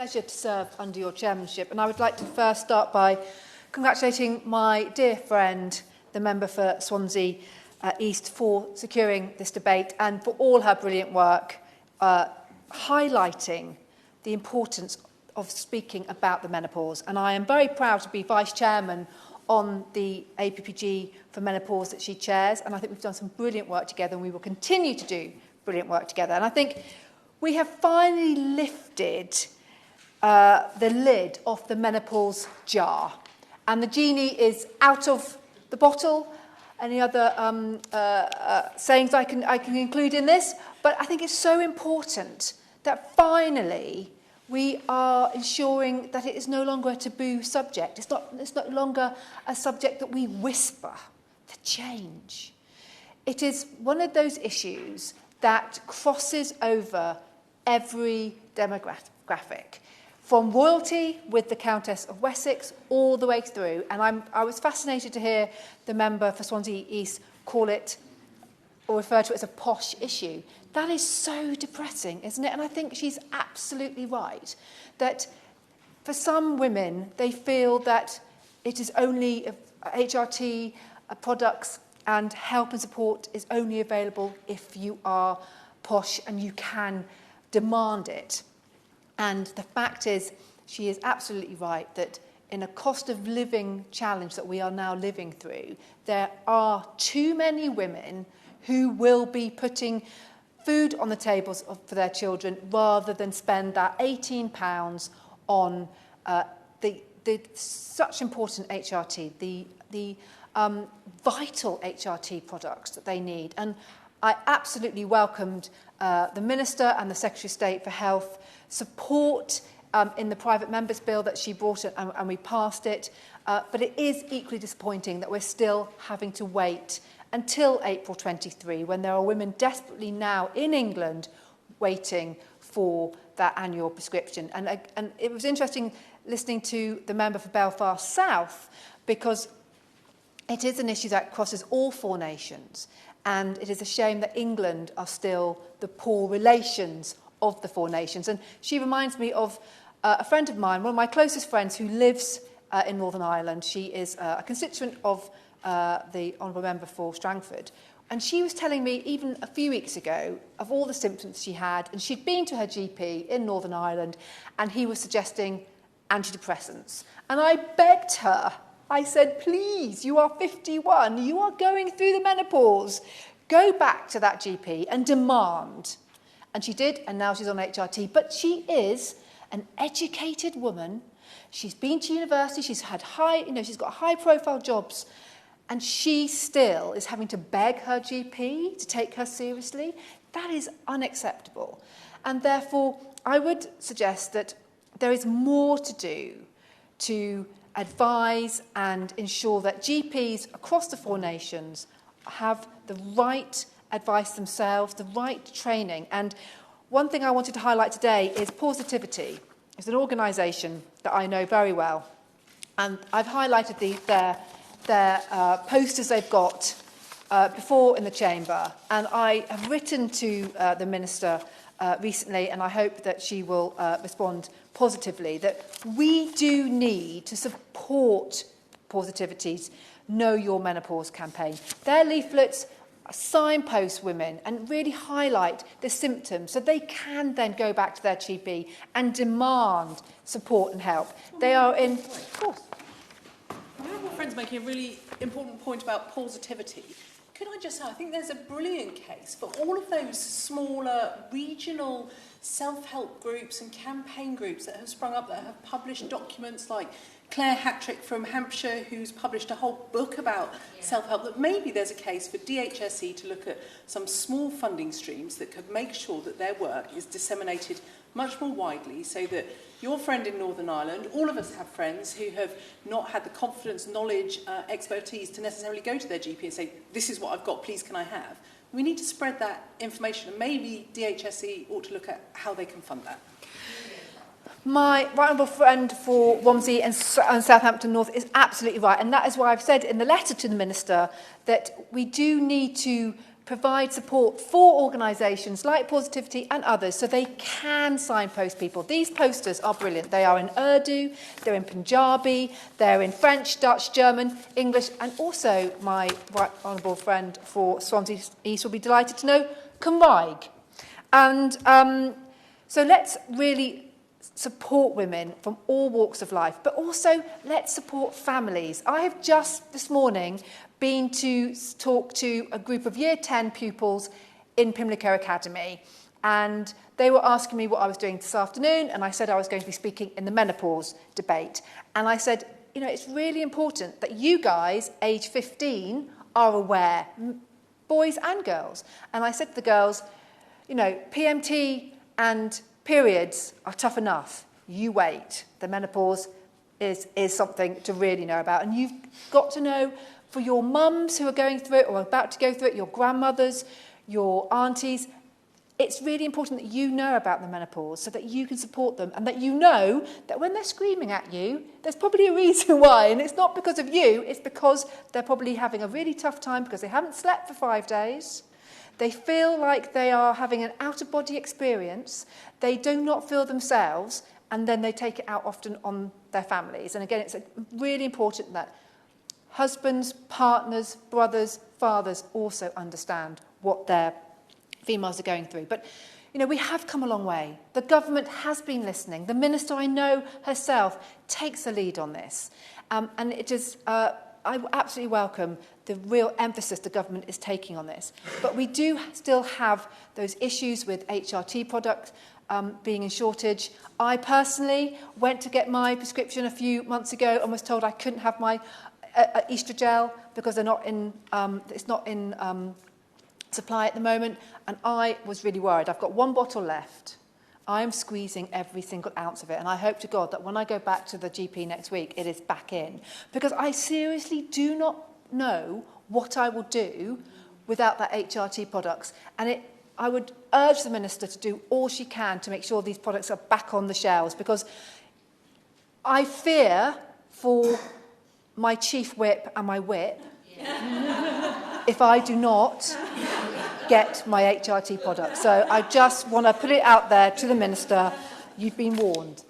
Pleasure to serve under your chairmanship, and I would like to first start by congratulating my dear friend, the member for Swansea East, for securing this debate and for all her brilliant work highlighting the importance of speaking about the menopause. And I am very proud to be vice chairman on the APPG for menopause that she chairs, and I think we've done some brilliant work together, and we will continue to do brilliant work together. And I think we have finally lifted the lid off the menopause jar, and the genie is out of the bottle. Any other sayings I can include in this? But I think it's so important that finally we are ensuring that it is no longer a taboo subject. It's no longer a subject that we whisper to change. It is one of those issues that crosses over every demographic, from royalty with the Countess of Wessex all the way through. And I was fascinated to hear the member for Swansea East call it or refer to it as a posh issue. That is so depressing, isn't it? And I think she's absolutely right, that for some women, they feel that it is only HRT products and help and support is only available if you are posh and you can demand it. And the fact is, she is absolutely right that in a cost of living challenge that we are now living through, there are too many women who will be putting food on the tables for their children rather than spend that £18 on the such important HRT, the vital HRT products that they need. And I absolutely welcomed the Minister and the Secretary of State for Health support in the private members bill that she brought it and we passed it. But it is equally disappointing that we're still having to wait until April 23, when there are women desperately now in England waiting for that annual prescription. And it was interesting listening to the member for Belfast South, because it is an issue that crosses all four nations. And it is a shame that England are still the poor relations of the four nations. And she reminds me of a friend of mine, one of my closest friends, who lives in Northern Ireland. She is a constituent of the Honourable Member for Strangford. And she was telling me, even a few weeks ago, of all the symptoms she had. And she'd been to her GP in Northern Ireland, and he was suggesting antidepressants. And I begged her, I said, please, you are 51, you are going through the menopause. Go back to that GP and demand. And she did, and now she's on HRT. But she is an educated woman. She's been to university, she's had she's got high-profile jobs, and she still is having to beg her GP to take her seriously. That is unacceptable. And therefore, I would suggest that there is more to do to advise and ensure that GPs across the four nations have the right advice themselves, the right training. And one thing I wanted to highlight today is Positivity. It's an organisation that I know very well. And I've highlighted their posters they've got before in the chamber. And I have written to the Minister recently, and I hope that she will respond positively, that we do need to support Positivity's Know Your Menopause campaign. Their leaflets signpost women and really highlight the symptoms so they can then go back to their GP and demand support and help. They are in... Of course. My honourable friend's making a really important point about Positivity. Could I just say, I think there's a brilliant case for all of those smaller regional self-help groups and campaign groups that have sprung up, that have published documents like Claire Hattrick from Hampshire, who's published a whole book about self-help, that maybe there's a case for DHSE to look at some small funding streams that could make sure that their work is disseminated much more widely, so that your friend in Northern Ireland, all of us have friends who have not had the confidence, knowledge, expertise to necessarily go to their GP and say, this is what I've got, please can I have? We need to spread that information, and maybe DHSE ought to look at how they can fund that. My right honourable friend for Romsey and Southampton North is absolutely right, and that is why I've said in the letter to the Minister that we do need to provide support for organisations like Positivity and others so they can signpost people. These posters are brilliant. They are in Urdu, they're in Punjabi, they're in French, Dutch, German, English, and also my right honourable friend for Swansea East will be delighted to know Cymraeg. And so let's really support women from all walks of life, but also let's support families. I have just this morning been to talk to a group of Year 10 pupils in Pimlico Academy, and they were asking me what I was doing this afternoon, and I said I was going to be speaking in the menopause debate. And I said, you know, it's really important that you guys, age 15, are aware, boys and girls. And I said to the girls, you know, PMT and periods are tough enough. You wait. The menopause is something to really know about. And you've got to know, for your mums who are going through it or about to go through it, your grandmothers, your aunties, it's really important that you know about the menopause so that you can support them and that you know that when they're screaming at you, there's probably a reason why. And it's not because of you, it's because they're probably having a really tough time because they haven't slept for 5 days. They feel like they are having an out-of-body experience. They do not feel themselves, and then they take it out often on their families. And again, it's really important that husbands, partners, brothers, fathers also understand what their females are going through. But, you know, we have come a long way. The government has been listening. The minister, I know herself, takes the lead on this. And it is, I absolutely welcome the real emphasis the government is taking on this. But we do still have those issues with HRT products being in shortage. I personally went to get my prescription a few months ago and was told I couldn't have my Estrogel because they're not in, it's not in supply at the moment, and I was really worried. I've got one bottle left. I am squeezing every single ounce of it, and I hope to God that when I go back to the GP next week, it is back in, because I seriously do not know what I will do without that HRT products, and I would urge the minister to do all she can to make sure these products are back on the shelves, because I fear for my chief whip and my whip if I do not get my HRT product. So I just want to put it out there to the minister. You've been warned.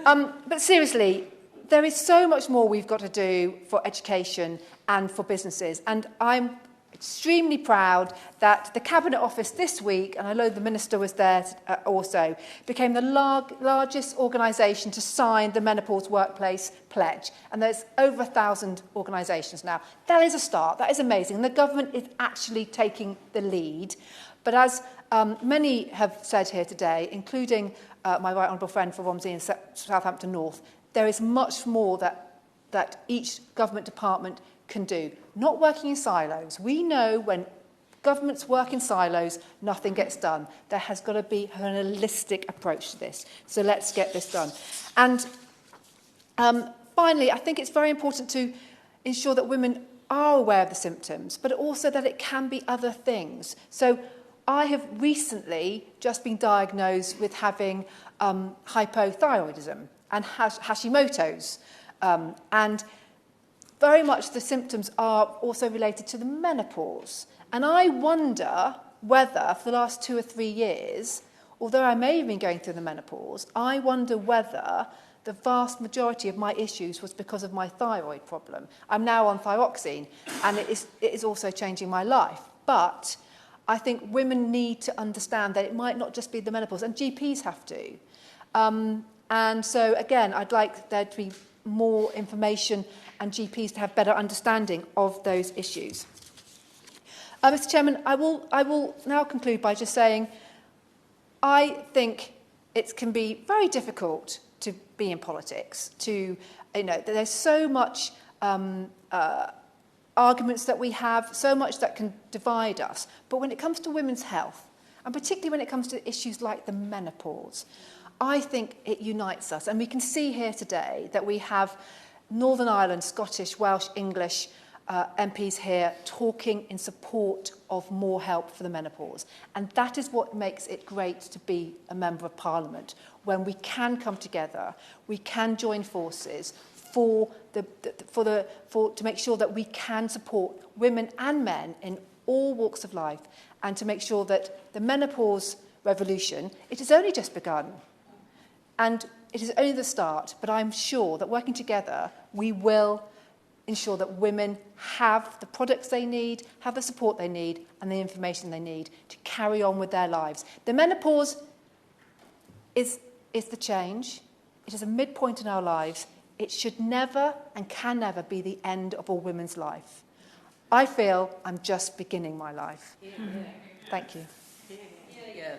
But seriously, there is so much more we've got to do for education and for businesses. And I'm extremely proud that the Cabinet Office this week, and I know the Minister was there also, became the largest organisation to sign the Menopause Workplace Pledge. And there's over 1,000 organisations now. That is a start. That is amazing. And the government is actually taking the lead. But as many have said here today, including my right honourable friend for Romsey and Southampton North, there is much more that each government department can do. Not working in silos. We know when governments work in silos, nothing gets done. There has got to be an holistic approach to this. So let's get this done. And finally, I think it's very important to ensure that women are aware of the symptoms, but also that it can be other things. So I have recently just been diagnosed with having hypothyroidism and Hashimoto's. And very much the symptoms are also related to the menopause. And I wonder whether, for the last 2 or 3 years, although I may have been going through the menopause, I wonder whether the vast majority of my issues was because of my thyroid problem. I'm now on thyroxine, and it is also changing my life. But I think women need to understand that it might not just be the menopause, and GPs have to. And so, again, I'd like there to be more information and GPs to have better understanding of those issues. Mr. Chairman, I will now conclude by just saying I think it can be very difficult to be in politics. There's so much arguments that we have, so much that can divide us. But when it comes to women's health, and particularly when it comes to issues like the menopause, I think it unites us. And we can see here today that we have Northern Ireland, Scottish, Welsh, English MPs here talking in support of more help for the menopause. And that is what makes it great to be a Member of Parliament, when we can come together, we can join forces to make sure that we can support women and men in all walks of life, and to make sure that the menopause revolution, it has only just begun. And it is only the start, but I'm sure that working together, we will ensure that women have the products they need, have the support they need, and the information they need to carry on with their lives. The menopause is the change. It is a midpoint in our lives. It should never and can never be the end of a woman's life. I feel I'm just beginning my life. Thank you. Yeah.